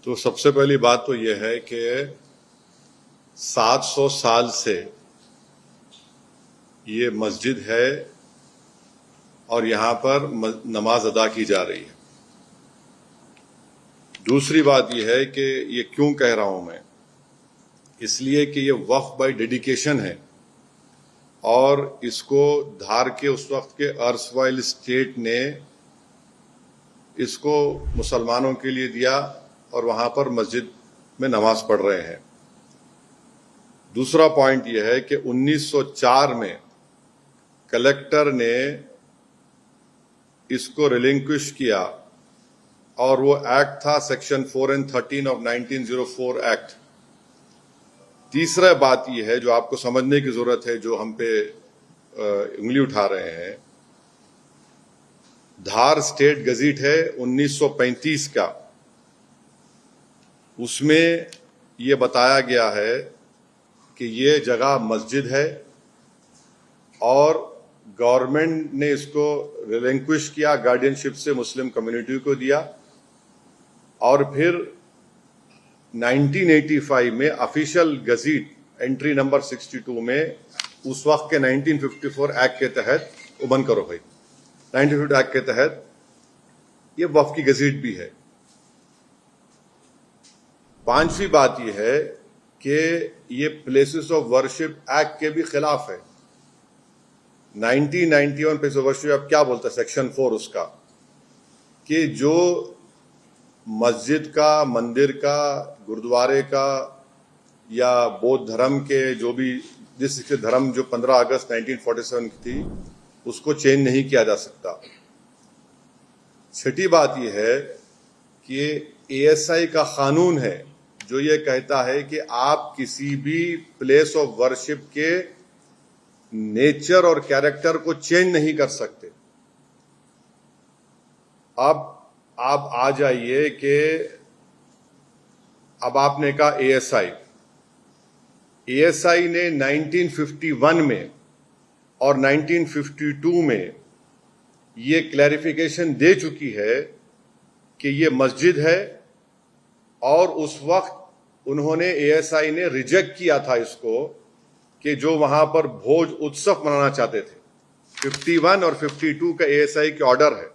तो सबसे पहली बात तो यह है कि 700 साल से ये मस्जिद है और यहां पर नमाज अदा की जा रही है। दूसरी बात यह है कि ये क्यों कह रहा हूं मैं, इसलिए कि ये वक्फ बाय डेडिकेशन है और इसको धार के उस वक्त के अर्सवाइल स्टेट ने इसको मुसलमानों के लिए दिया और वहां पर मस्जिद में नमाज पढ़ रहे हैं। दूसरा पॉइंट यह है कि 1904 में कलेक्टर ने इसको रिलिंक्विश किया और वो एक्ट था सेक्शन 4 एंड 13 ऑफ 1904 एक्ट। तीसरा बात यह है जो आपको समझने की जरूरत है, जो हम पे उंगली उठा रहे हैं, धार स्टेट गजीट है 1935 का, उसमें ये बताया गया है कि ये जगह मस्जिद है और गवर्नमेंट ने इसको रिलिंक्विश किया, गार्डियनशिप से मुस्लिम कम्युनिटी को दिया और फिर 1985 में ऑफिशियल गजीट एंट्री नंबर 62 में उस वक्त के 1954 एक्ट के तहत बंद करो भाई 1950 एक्ट के तहत ये वक्फ की गजीट भी है। पांचवी बात यह है कि ये प्लेसेस ऑफ वर्शिप एक्ट के भी खिलाफ है। 1991 प्लेस ऑफ वर्शिप अब क्या बोलता है सेक्शन 4 उसका, कि जो मस्जिद का, मंदिर का, गुरुद्वारे का या बौद्ध धर्म के जो भी जिस धर्म जो 15 अगस्त 1947 की थी उसको चेंज नहीं किया जा सकता। छठी बात यह है कि ASI का कानून है जो ये कहता है कि आप किसी भी प्लेस ऑफ वर्शिप के नेचर और कैरेक्टर को चेंज नहीं कर सकते। अब आप आ जाइए कि अब आपने कहा ASI ने 1951 में और 1952 में ये क्लैरिफिकेशन दे चुकी है कि ये मस्जिद है और उस वक्त उन्होंने ASI ने रिजेक्ट किया था इसको कि जो वहां पर भोज उत्सव मनाना चाहते थे। 51 और 52 का ASI के ऑर्डर है।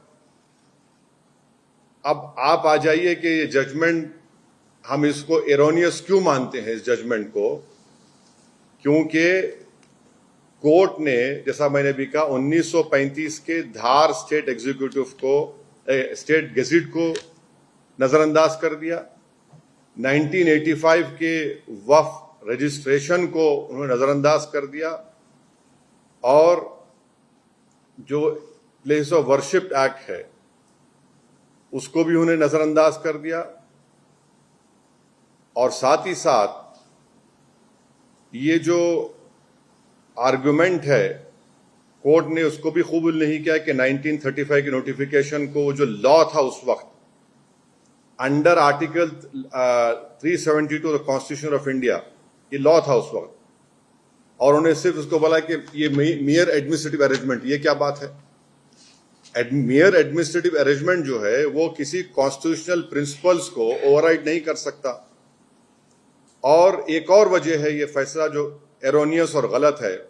अब आप आ जाइए कि ये जजमेंट हम इसको एरोनियस क्यों मानते हैं इस जजमेंट को, क्योंकि कोर्ट ने जैसा मैंने भी कहा 1935 के धार स्टेट एग्जीक्यूटिव को स्टेट गजेट को नजरअंदाज कर दिया, 1985 के वक्फ रजिस्ट्रेशन को उन्होंने नजरअंदाज कर दिया और जो प्लेस ऑफ वर्शिप एक्ट है उसको भी उन्होंने नजरअंदाज कर दिया। और साथ ही साथ ये जो आर्गुमेंट है कोर्ट ने उसको भी कबूल नहीं किया कि 1935 की नोटिफिकेशन को जो लॉ था उस वक्त under article 372 the constitution of India, ये लॉ था उस वक्त, और उन्होंने सिर्फ उसको बोला कि ये मियर एडमिनिस्ट्रेटिव अरेंजमेंट। ये क्या बात है? मियर एडमिनिस्ट्रेटिव अरेंजमेंट जो है वो किसी कॉन्स्टिट्यूशनल प्रिंसिपल्स को ओवरराइड नहीं कर सकता। और एक और वजह है ये फैसला जो एरोनियस और गलत है,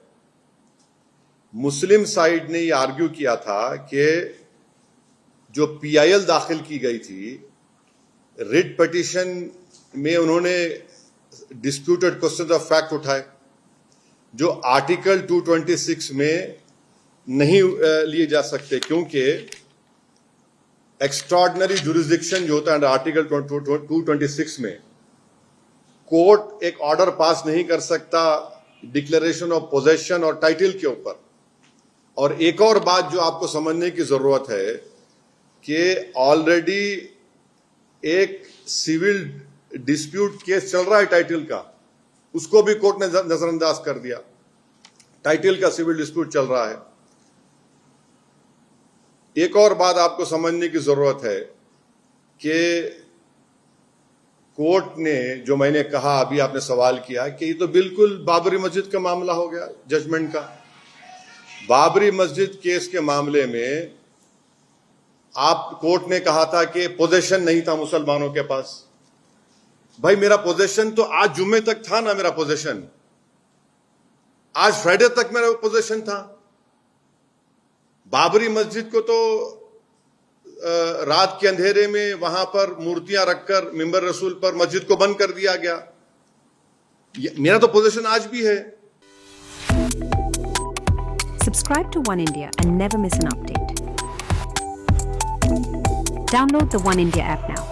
मुस्लिम साइड ने ये आर्ग्यू किया था कि जो PIL दाखिल की गई थी रिट पिटीशन में, उन्होंने डिस्प्यूटेड क्वेश्चन ऑफ फैक्ट उठाए जो आर्टिकल 226 में नहीं लिए जा सकते, क्योंकि एक्स्ट्राऑर्डिनरी जुरिसडिक्शन जो होता है आर्टिकल 226 में कोर्ट एक ऑर्डर पास नहीं कर सकता डिक्लेरेशन ऑफ पोजेशन और टाइटल के ऊपर। और एक और बात जो आपको समझने की जरूरत है कि ऑलरेडी एक सिविल डिस्प्यूट केस चल रहा है टाइटल का, उसको भी कोर्ट ने नजरअंदाज कर दिया। टाइटल का सिविल डिस्प्यूट चल रहा है। एक और बात आपको समझने की जरूरत है कि कोर्ट ने जो मैंने कहा, अभी आपने सवाल किया कि ये तो बिल्कुल बाबरी मस्जिद का मामला हो गया जजमेंट का। बाबरी मस्जिद केस के मामले में आप कोर्ट ने कहा था कि पोजेशन नहीं था मुसलमानों के पास, भाई मेरा पोजीशन तो आज जुम्मे तक था ना, मेरा पोजीशन आज फ्राइडे तक मेरा पोजीशन था। बाबरी मस्जिद को तो रात के अंधेरे में वहां पर मूर्तियां रखकर मिंबर रसूल पर मस्जिद को बंद कर दिया गया। मेरा तो पोजीशन आज भी है। Subscribe to One India and never miss an update. Download the One India app now.